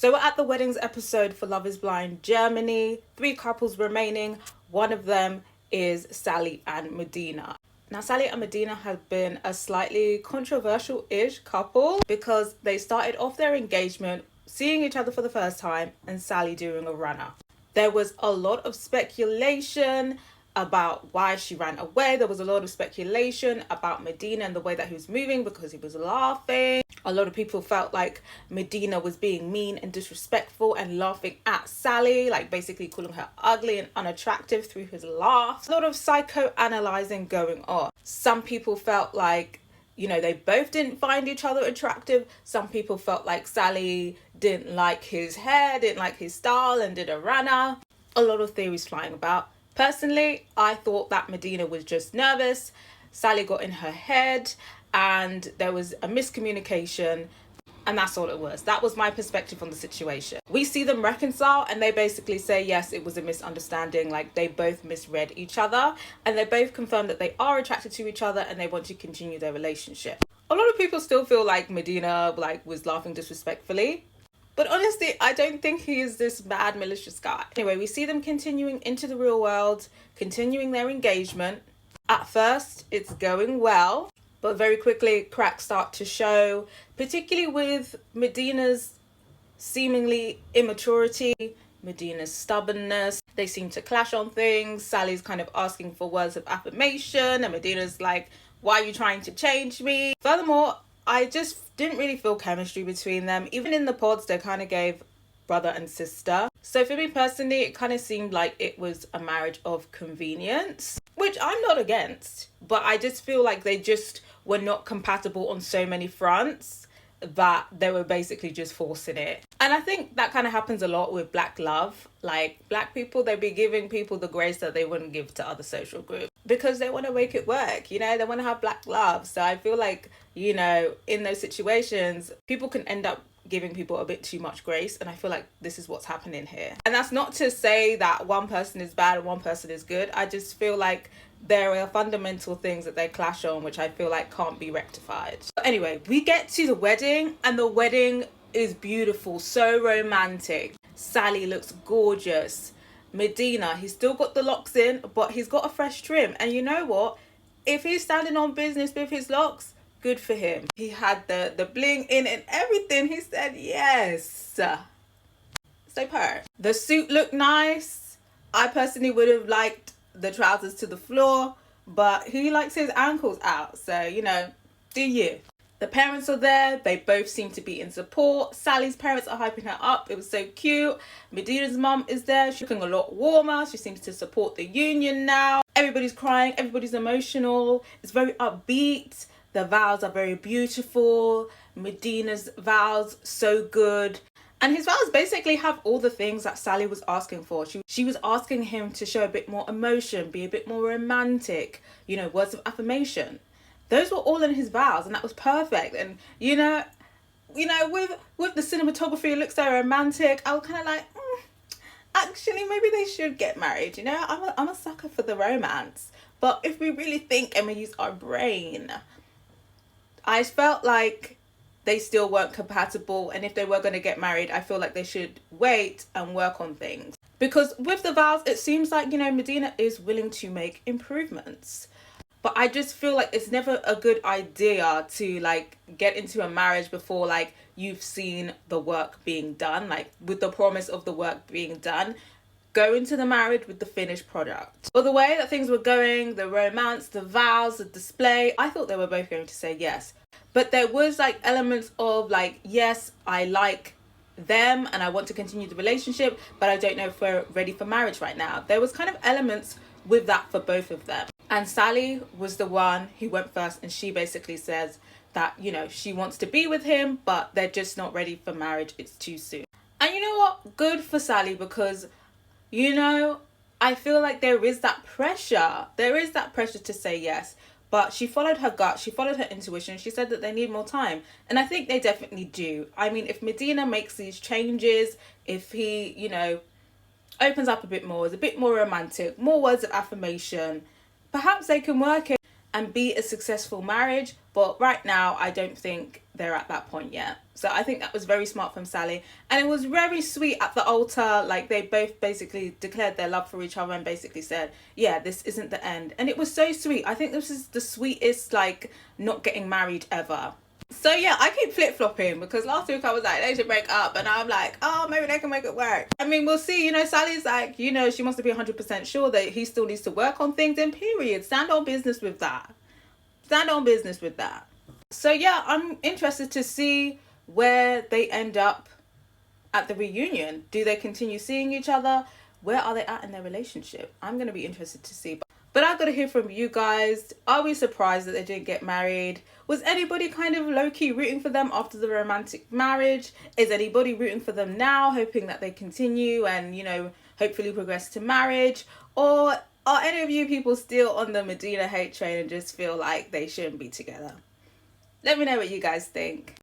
So we're at the weddings episode for Love is Blind Germany. 3 couples remaining. One of them is Sally and Medina. Now, Sally and Medina have been a slightly controversial-ish couple because they started off their engagement seeing each other for the first time and Sally doing a runner. There was a lot of speculation about why she ran away. There was a lot of speculation about Medina and the way that he was moving because he was laughing. A lot of people felt like Medina was being mean and disrespectful and laughing at Sally, like basically calling her ugly and unattractive through his laugh. A lot of psychoanalyzing going on. Some people felt like, you know, they both didn't find each other attractive. Some people felt like Sally didn't like his hair, didn't like his style and did a runner. A lot of theories flying about. Personally, I thought that Medina was just nervous. Sally got in her head and there was a miscommunication, and that's all it was. That was my perspective on the situation. We see them reconcile and they basically say, yes, it was a misunderstanding. Like, they both misread each other and they both confirm that they are attracted to each other and they want to continue their relationship. A lot of people still feel like Medina was laughing disrespectfully. But honestly, I don't think he is this bad, malicious guy. Anyway, we see them continuing into the real world, continuing their engagement. At first, it's going well, but very quickly, cracks start to show, particularly with Medina's seemingly immaturity, Medina's stubbornness. They seem to clash on things. Sally's kind of asking for words of affirmation, and Medina's like, why are you trying to change me? Furthermore, I just didn't really feel chemistry between them. Even in the pods, they kind of gave brother and sister. So for me personally, it kind of seemed like it was a marriage of convenience, which I'm not against. But I just feel like they just were not compatible on so many fronts that they were basically just forcing it. And I think that kind of happens a lot with black love. Like, black people, they be giving people the grace that they wouldn't give to other social groups because they want to make it work, you know, they want to have black love. So I feel like, you know, in those situations, people can end up giving people a bit too much grace, and I feel like this is what's happening here. And that's not to say that one person is bad and one person is good. I just feel like there are fundamental things that they clash on, which I feel like can't be rectified. But anyway, we get to the wedding, and the wedding is beautiful, so romantic. Sally looks gorgeous. Medina, he's still got the locks in, but he's got a fresh trim. And you know what? If he's standing on business with his locks, good for him. He had the bling in and everything. He said yes. So per. The suit looked nice. I personally would have liked the trousers to the floor, but who likes his ankles out? So, you know, do you? The parents are there. They both seem to be in support. Sally's parents are hyping her up. It was so cute. Medina's mum is there. She's looking a lot warmer. She seems to support the union now. Everybody's crying. Everybody's emotional. It's very upbeat. The vows are very beautiful. Medina's vows, so good. And his vows basically have all the things that Sally was asking for. She was asking him to show a bit more emotion, be a bit more romantic, you know, words of affirmation. Those were all in his vows, and that was perfect. And, you know, with the cinematography, it looks so romantic. I was kind of like, actually, maybe they should get married, you know? I'm a sucker for the romance. But if we really think and we use our brain, I felt like they still weren't compatible, and if they were going to get married, I feel like they should wait and work on things. Because with the vows, it seems like, you know, Medina is willing to make improvements. But I just feel like it's never a good idea to, like, get into a marriage before, like, you've seen the work being done. Like, with the promise of the work being done, go into the marriage with the finished product. But the way that things were going, the romance, the vows, the display, I thought they were both going to say yes. But there was like elements of like, yes, I like them and I want to continue the relationship, but I don't know if we're ready for marriage right now. There was kind of elements with that for both of them. And Sally was the one who went first, and she basically says that, you know, she wants to be with him, but they're just not ready for marriage. It's too soon. And you know what? Good for Sally, because, you know, I feel like there is that pressure. There is that pressure to say yes. But she followed her gut, she followed her intuition, she said that they need more time. And I think they definitely do. I mean, if Medina makes these changes, if he, you know, opens up a bit more, is a bit more romantic, more words of affirmation, perhaps they can work it and be a successful marriage. But right now, I don't think they're at that point yet. So I think that was very smart from Sally. And it was very sweet at the altar. Like, they both basically declared their love for each other and basically said, yeah, this isn't the end. And it was so sweet. I think this is the sweetest, like, not getting married ever. So yeah, I keep flip-flopping because last week I was like, they should break up, and I'm like, oh, maybe they can make it work. I mean, we'll see. You know, Sally's like, you know, she wants to be 100% sure that he still needs to work on things, and period. Stand on business with that. Stand on business with that. So yeah, I'm interested to see where they end up at the reunion. Do they continue seeing each other? Where are they at in their relationship? I'm going to be interested to see. But I've got to hear from you guys. Are we surprised that they didn't get married? Was anybody kind of low-key rooting for them after the romantic marriage? Is anybody rooting for them now, hoping that they continue and, you know, hopefully progress to marriage? Or are any of you people still on the Medina hate train and just feel like they shouldn't be together? Let me know what you guys think.